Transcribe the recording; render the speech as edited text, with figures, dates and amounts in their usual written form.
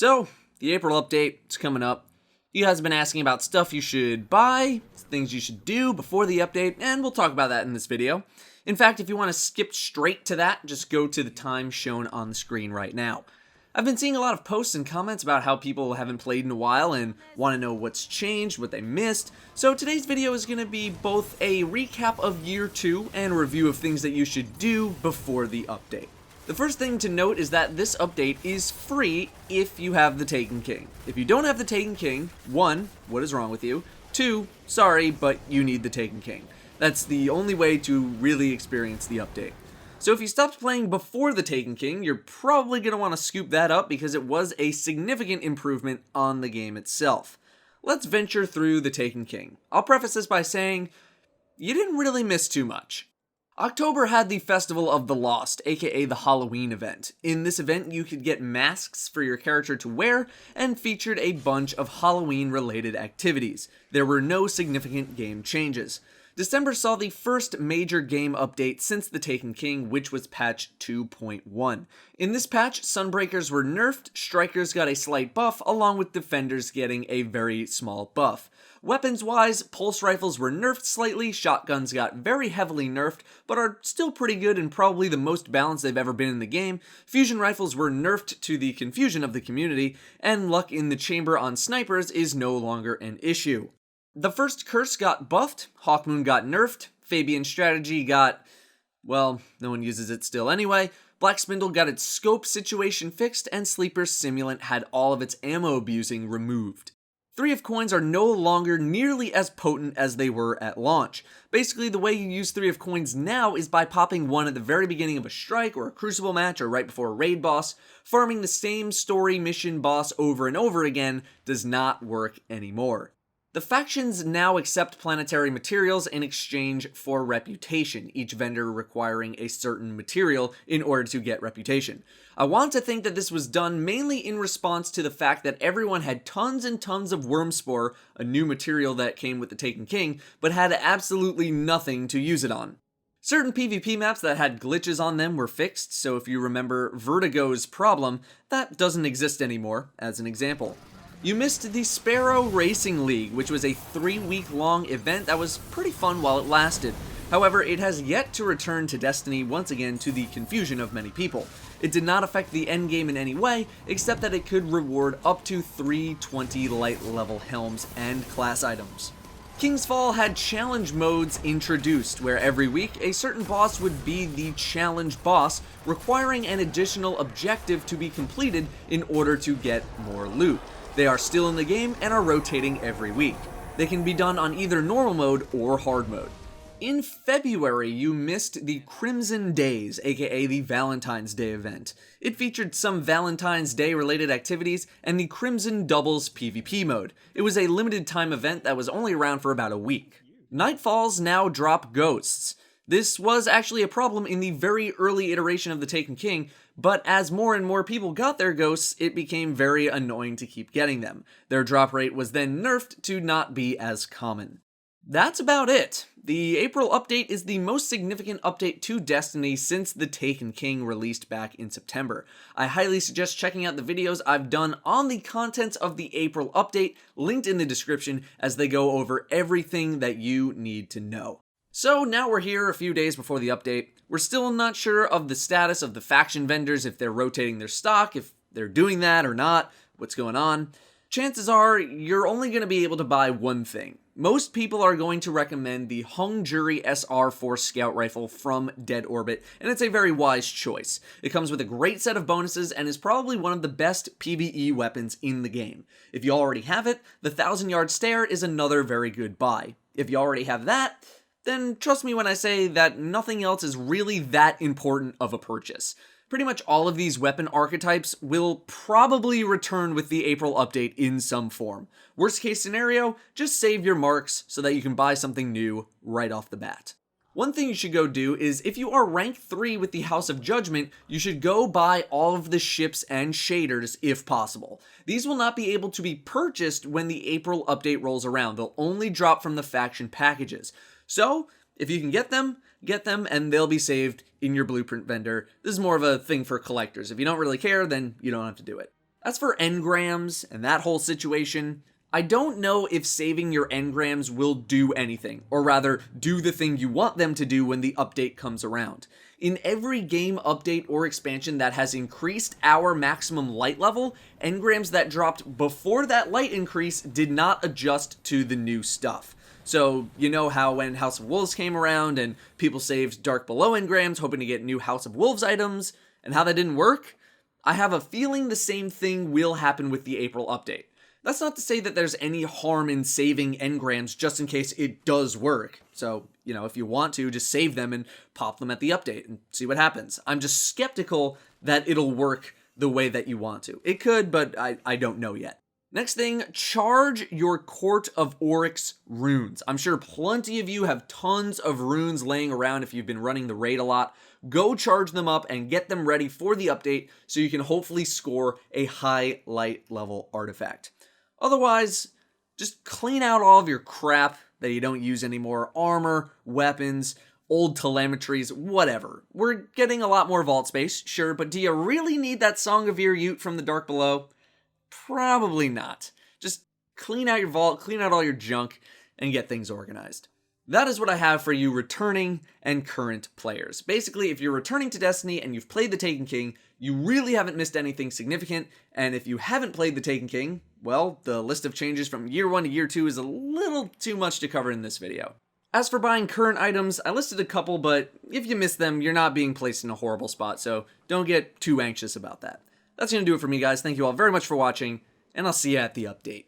So, the April update is coming up. You guys have been asking about stuff you should buy, things you should do before the update, and we'll talk about that in this video. In fact, if you want to skip straight to that, just go to the time shown on the screen right now. I've been seeing a lot of posts and comments about how people haven't played in a while and want to know what's changed, what they missed, so today's video is going to be both a recap of Year 2 and a review of things that you should do before the update. The first thing to note is that this update is free if you have the Taken King. If you don't have the Taken King, 1, what is wrong with you? 2, sorry, but you need the Taken King. That's the only way to really experience the update. So if you stopped playing before the Taken King, you're probably going to want to scoop that up because it was a significant improvement on the game itself. Let's venture through the Taken King. I'll preface this by saying, you didn't really miss too much. October had the Festival of the Lost, aka the Halloween event. In this event, you could get masks for your character to wear, and featured a bunch of Halloween-related activities. There were no significant game changes. December saw the first major game update since the Taken King, which was patch 2.1. In this patch, Sunbreakers were nerfed, Strikers got a slight buff, along with Defenders getting a very small buff. Weapons-wise, Pulse Rifles were nerfed slightly, Shotguns got very heavily nerfed, but are still pretty good and probably the most balanced they've ever been in the game. Fusion Rifles were nerfed to the confusion of the community, and luck in the chamber on snipers is no longer an issue. The first curse got buffed, Hawkmoon got nerfed, Fabian Strategy got, well, no one uses it still anyway, Black Spindle got its scope situation fixed, and Sleeper Simulant had all of its ammo abusing removed. 3 of coins are no longer nearly as potent as they were at launch. Basically, the way you use 3 of coins now is by popping one at the very beginning of a strike or a crucible match or right before a raid boss. Farming the same story mission boss over and over again does not work anymore. The factions now accept planetary materials in exchange for reputation, each vendor requiring a certain material in order to get reputation. I want to think that this was done mainly in response to the fact that everyone had tons and tons of Wormspore, a new material that came with the Taken King, but had absolutely nothing to use it on. Certain PvP maps that had glitches on them were fixed, so if you remember Vertigo's problem, that doesn't exist anymore, as an example. You missed the Sparrow Racing League, which was a 3-week-long event that was pretty fun while it lasted. However, it has yet to return to Destiny once again to the confusion of many people. It did not affect the endgame in any way, except that it could reward up to 320 light-level helms and class items. King's Fall had challenge modes introduced, where every week a certain boss would be the challenge boss, requiring an additional objective to be completed in order to get more loot. They are still in the game and are rotating every week. They can be done on either normal mode or hard mode. In February, you missed the Crimson Days, aka the Valentine's Day event. It featured some Valentine's Day related activities and the Crimson Doubles PvP mode. It was a limited time event that was only around for about a week. Nightfalls now drop ghosts. This was actually a problem in the very early iteration of the Taken King, but as more and more people got their ghosts, it became very annoying to keep getting them. Their drop rate was then nerfed to not be as common. That's about it. The April update is the most significant update to Destiny since the Taken King released back in September. I highly suggest checking out the videos I've done on the contents of the April update, linked in the description, as they go over everything that you need to know. So now we're here a few days before the update. We're still not sure of the status of the faction vendors, if they're rotating their stock, if they're doing that or not, what's going on. Chances are you're only going to be able to buy one thing. Most people are going to recommend the Hung Jury SR4 Scout Rifle from Dead Orbit, and it's a very wise choice. It comes with a great set of bonuses and is probably one of the best PvE weapons in the game. If you already have it, the 1000-yard stare is another very good buy. If you already have that, then trust me when I say that nothing else is really that important of a purchase. Pretty much all of these weapon archetypes will probably return with the April update in some form. Worst case scenario, just save your marks so that you can buy something new right off the bat. One thing you should go do is, if you are rank 3 with the House of Judgment, you should go buy all of the ships and shaders if possible. These will not be able to be purchased when the April update rolls around. They'll only drop from the faction packages. So, if you can get them, and they'll be saved in your blueprint vendor. This is more of a thing for collectors. If you don't really care, then you don't have to do it. As for engrams and that whole situation, I don't know if saving your engrams will do anything, or rather, do the thing you want them to do when the update comes around. In every game update or expansion that has increased our maximum light level, engrams that dropped before that light increase did not adjust to the new stuff. So, you know how when House of Wolves came around and people saved Dark Below engrams hoping to get new House of Wolves items, and how that didn't work? I have a feeling the same thing will happen with the April update. That's not to say that there's any harm in saving engrams just in case it does work. So, if you want to, just save them and pop them at the update and see what happens. I'm just skeptical that it'll work the way that you want to. It could, but I don't know yet. Next thing, charge your Court of Oryx runes. I'm sure plenty of you have tons of runes laying around if you've been running the raid a lot. Go charge them up and get them ready for the update so you can hopefully score a high light level artifact. Otherwise, just clean out all of your crap that you don't use anymore. Armor, weapons, old telemetries, whatever. We're getting a lot more vault space, sure, but do you really need that Song of Ute from the Dark Below? Probably not. Just clean out your vault, clean out all your junk, and get things organized. That is what I have for you returning and current players. Basically, if you're returning to Destiny and you've played the Taken King, you really haven't missed anything significant, and if you haven't played the Taken King, well, the list of changes from year 1 to year 2 is a little too much to cover in this video. As for buying current items, I listed a couple, but if you miss them, you're not being placed in a horrible spot, so don't get too anxious about that. That's going to do it for me, guys. Thank you all very much for watching, and I'll see you at the update.